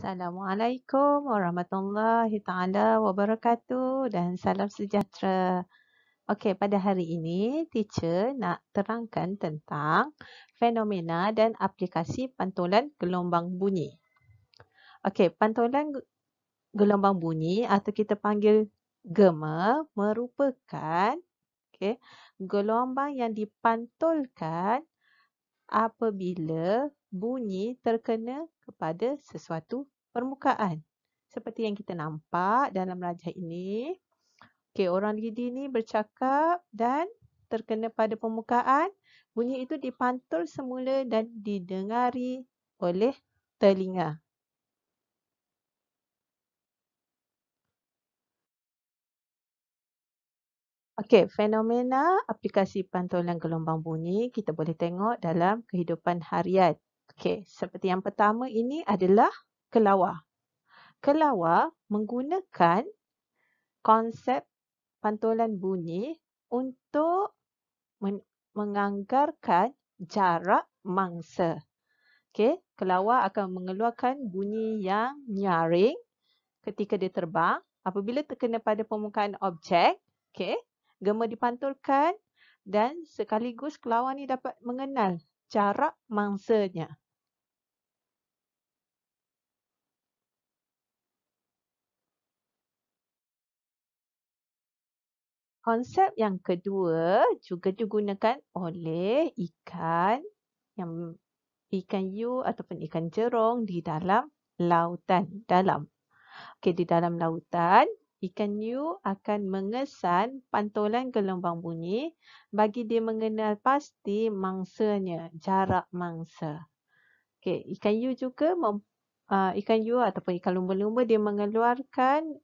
Assalamualaikum warahmatullahi taala wabarakatuh dan salam sejahtera. Okey, pada hari ini teacher nak terangkan tentang fenomena dan aplikasi pantulan gelombang bunyi. Okey, pantulan gelombang bunyi atau kita panggil gema merupakan gelombang yang dipantulkan apabila bunyi terkena kepada sesuatu permukaan. Seperti yang kita nampak dalam rajah ini. Okey, orang Lidi ni bercakap dan terkena pada permukaan. Bunyi itu dipantul semula dan didengari oleh telinga. Okey, fenomena aplikasi pantulan gelombang bunyi kita boleh tengok dalam kehidupan harian. Okey, seperti yang pertama ini adalah kelawar. Kelawar menggunakan konsep pantulan bunyi untuk menganggarkan jarak mangsa. Okey, kelawar akan mengeluarkan bunyi yang nyaring ketika dia terbang. Apabila terkena pada permukaan objek, okey, gema dipantulkan dan sekaligus kelawar ni dapat mengenal jarak mangsanya. Konsep yang kedua juga digunakan oleh ikan yang ikan hiu ataupun ikan jerung di dalam lautan dalam. Okey, di dalam lautan, ikan hiu akan mengesan pantulan gelombang bunyi bagi dia mengenal pasti mangsanya, jarak mangsa. Okey, ikan hiu juga ikan hiu ataupun ikan lumba-lumba dia mengeluarkan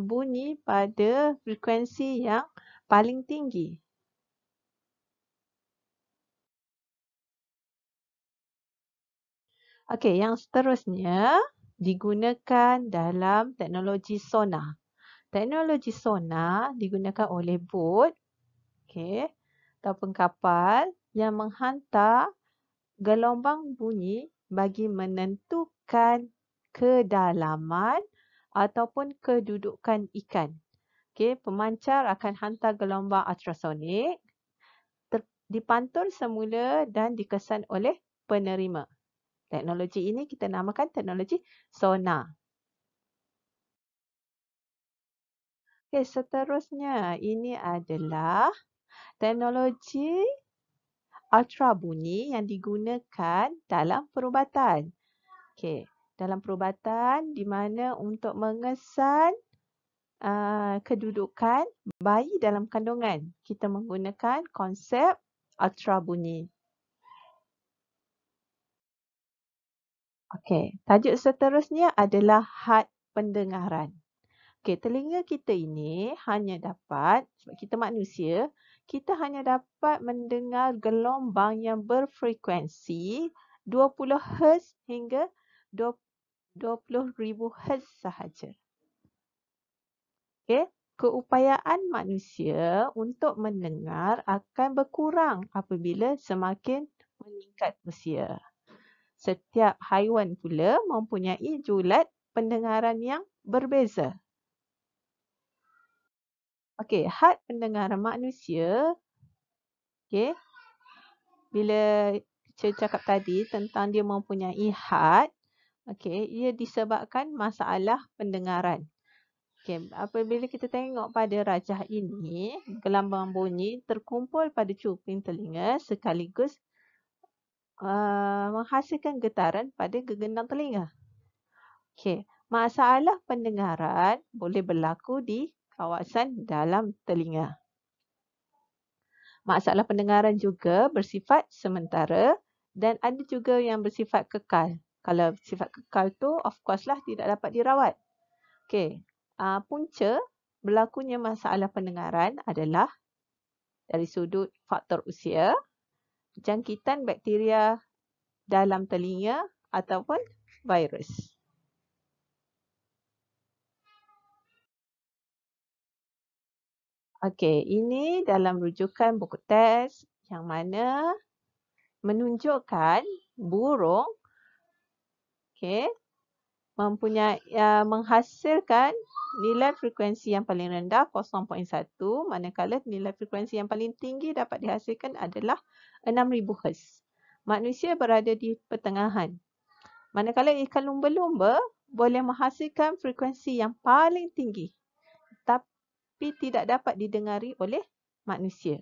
bunyi pada frekuensi yang paling tinggi. Okey, yang seterusnya digunakan dalam teknologi sonar. Teknologi sonar digunakan oleh bot, okey, ataupun kapal yang menghantar gelombang bunyi bagi menentukan kedalaman ataupun kedudukan ikan. Okey, pemancar akan hantar gelombang ultrasonik dipantul semula dan dikesan oleh penerima. Teknologi ini kita namakan teknologi sonar. Okey, seterusnya ini adalah teknologi ultra bunyi yang digunakan dalam perubatan. Okey, dalam perubatan di mana untuk mengesan kedudukan bayi dalam kandungan, kita menggunakan konsep ultra bunyi. Okey, tajuk seterusnya adalah had pendengaran. Okey, telinga kita ini hanya dapat, sebab kita manusia, kita hanya dapat mendengar gelombang yang berfrekuensi 20 Hz hingga 20,000 Hz sahaja. Okey, keupayaan manusia untuk mendengar akan berkurang apabila semakin meningkat usia. Setiap haiwan pula mempunyai julat pendengaran yang berbeza. Okey, had pendengaran manusia, okey, bila saya cakap tadi tentang dia mempunyai had, okey, ia disebabkan masalah pendengaran. Okey, apabila kita tengok pada rajah ini, gelombang bunyi terkumpul pada cuping telinga sekaligus menghasilkan getaran pada gegendang telinga. Okey, masalah pendengaran boleh berlaku di kawasan dalam telinga. Masalah pendengaran juga bersifat sementara dan ada juga yang bersifat kekal. Kalau sifat kekal tu of course lah tidak dapat dirawat. Okey, punca berlakunya masalah pendengaran adalah dari sudut faktor usia, jangkitan bakteria dalam telinga ataupun virus. Okey, ini dalam rujukan buku teks yang mana menunjukkan burung, okey, menghasilkan nilai frekuensi yang paling rendah 0.1, manakala nilai frekuensi yang paling tinggi dapat dihasilkan adalah 6000 Hz. Manusia berada di pertengahan. Manakala ikan lumba-lumba boleh menghasilkan frekuensi yang paling tinggi tapi tidak dapat didengari oleh manusia.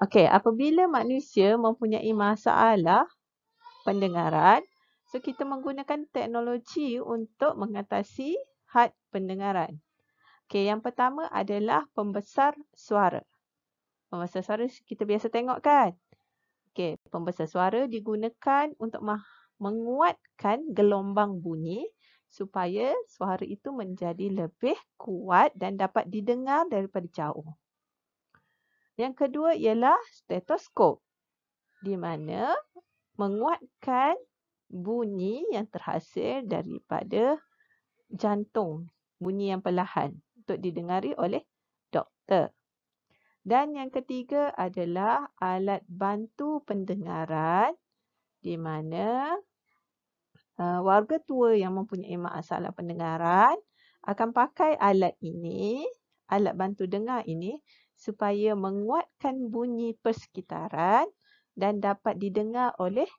Okey, apabila manusia mempunyai masalah pendengaran, so kita menggunakan teknologi untuk mengatasi had pendengaran. Okey, yang pertama adalah pembesar suara. Pembesar suara kita biasa tengok kan? Okey, pembesar suara digunakan untuk menguatkan gelombang bunyi supaya suara itu menjadi lebih kuat dan dapat didengar daripada jauh. Yang kedua ialah stetoskop, di mana menguatkan bunyi yang terhasil daripada jantung, bunyi yang perlahan untuk didengari oleh doktor. Dan yang ketiga adalah alat bantu pendengaran, di mana warga tua yang mempunyai masalah pendengaran akan pakai alat ini, alat bantu dengar ini, supaya menguatkan bunyi persekitaran dan dapat didengar oleh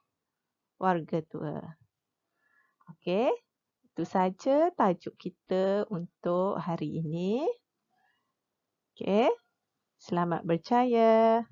warga tua. Okey, itu saja tajuk kita untuk hari ini. Okey, selamat berjaya.